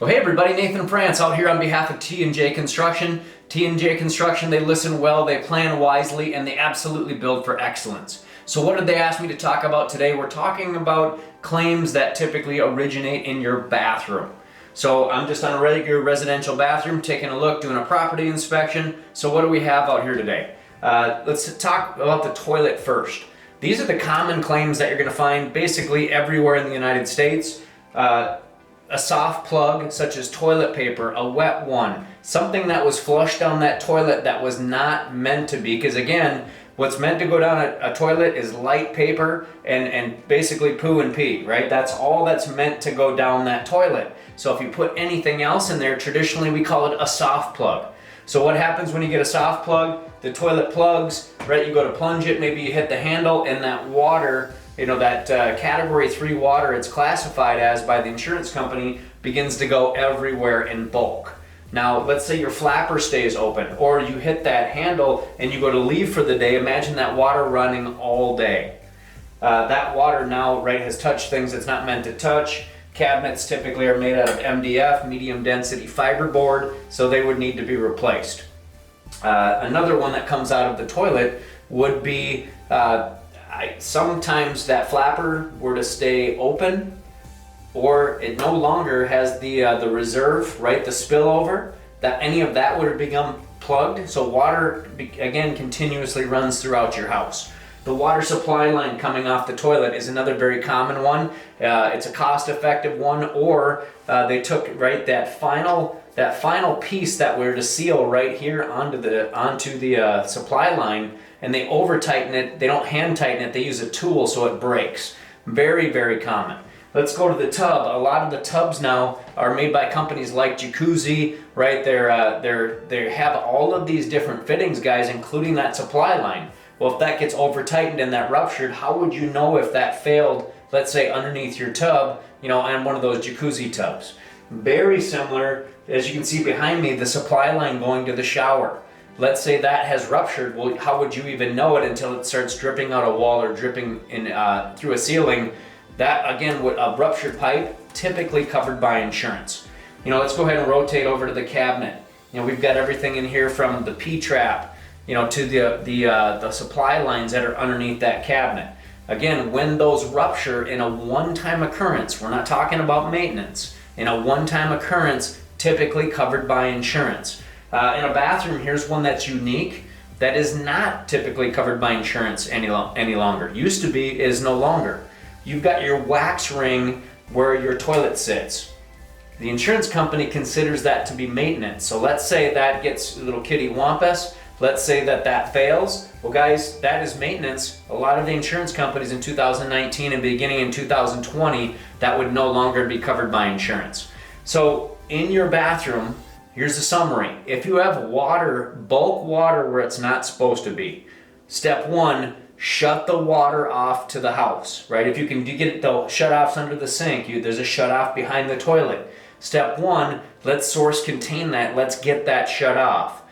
Well, hey everybody, Nathan France out here on behalf of T&J Construction. T&J Construction, they listen well, they plan wisely, and they absolutely build for excellence. So what did they ask me to talk about today? We're talking about claims that typically originate in your bathroom. So I'm just on a regular residential bathroom, taking a look, doing a property inspection. So what do we have out here today? Let's talk about the toilet first. These are the common claims that you're going to find basically everywhere in the United States. A soft plug, such as toilet paper, a wet one, something that was flushed down that toilet that was not meant to be, because again, what's meant to go down a toilet is light paper and basically poo and pee, right? That's all that's meant to go down that toilet. So if you put anything else in there, traditionally we call it a soft plug. So what happens when you get a soft plug? The toilet plugs, right? You go to plunge it, maybe you hit the handle, and that water, that category 3 water it's classified as by the insurance company, begins to go everywhere in bulk. Now, let's say your flapper stays open, or you hit that handle and you go to leave for the day. Imagine that water running all day. That water now, right, has touched things it's not meant to touch. Cabinets typically are made out of MDF, medium density fiberboard, so they would need to be replaced. Another one that comes out of the toilet would be sometimes that flapper were to stay open, or it no longer has the reserve, right, the spillover, that any of that would have become plugged, so water again continuously runs throughout your house. The water supply line coming off the toilet is another very common one. It's a cost-effective one, or they took right that final piece that we're to seal right here onto the supply line, and they over tighten it. They don't hand tighten it. They use a tool so it breaks. Very, very common. Let's go to the tub. A lot of the tubs now are made by companies like Jacuzzi, right? They have all of these different fittings, guys, including that supply line. Well, if that gets over tightened and that ruptured, how would you know if that failed, let's say underneath your tub, on one of those Jacuzzi tubs? Very similar, as you can see behind me, the supply line going to the shower. Let's say that has ruptured. Well, how would you even know it until it starts dripping out a wall or dripping in through a ceiling? That, again, with a ruptured pipe, typically covered by insurance. Let's go ahead and rotate over to the cabinet. We've got everything in here from the P-trap, to the supply lines that are underneath that cabinet. Again, when those rupture in a one-time occurrence, we're not talking about maintenance, in a one-time occurrence, typically covered by insurance. In a bathroom, here's one that's unique, that is not typically covered by insurance any longer. Used to be, is no longer. You've got your wax ring where your toilet sits. The insurance company considers that to be maintenance. So let's say that gets a little kitty wampus. Let's say that fails. Well, guys, that is maintenance. A lot of the insurance companies in 2019 and beginning in 2020, that would no longer be covered by insurance. So in your bathroom, here's the summary. If you have water, bulk water where it's not supposed to be, step 1, shut the water off to the house, right? If you can get the shut-offs under the sink, there's a shut-off behind the toilet. Step 1, let's source contain that. Let's get that shut off.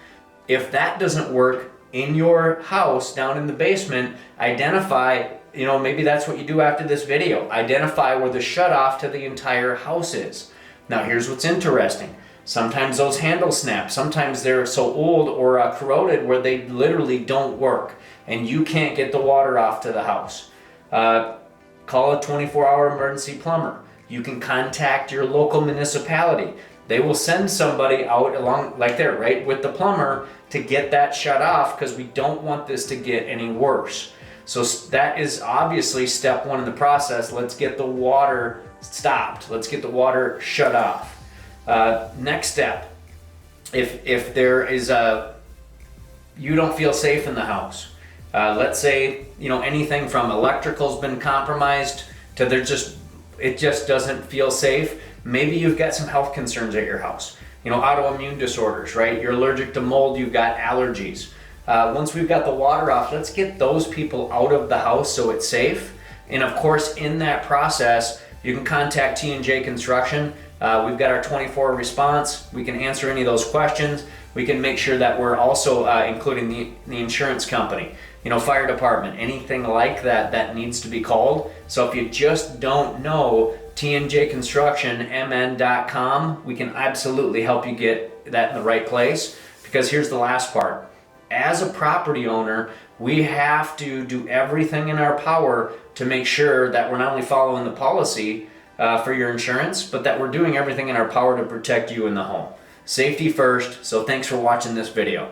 If that doesn't work in your house down in the basement, identify, maybe that's what you do after this video. Identify where the shut-off to the entire house is. Now here's what's interesting. Sometimes those handles snap. Sometimes they're so old or corroded where they literally don't work and you can't get the water off to the house. Call a 24-hour emergency plumber. You can contact your local municipality. They will send somebody out along like there, right, with the plumber to get that shut off, because we don't want this to get any worse. So that is obviously step 1 in the process. Let's get the water stopped. Let's get the water shut off. Next step, if there is you don't feel safe in the house. Let's say, anything from electrical's been compromised to it just doesn't feel safe. Maybe you've got some health concerns at your house. Autoimmune disorders, right? You're allergic to mold, you've got allergies. Once we've got the water off, let's get those people out of the house so it's safe. And of course, in that process, you can contact T&J Construction. We've got our 24 response. We can answer any of those questions. We can make sure that we're also including the insurance company. fire department, anything like that needs to be called. So if you just don't know, tnjconstructionmn.com. We can absolutely help you get that in the right place, because here's the last part. As a property owner, we have to do everything in our power to make sure that we're not only following the policy for your insurance, but that we're doing everything in our power to protect you in the home. Safety first, so thanks for watching this video.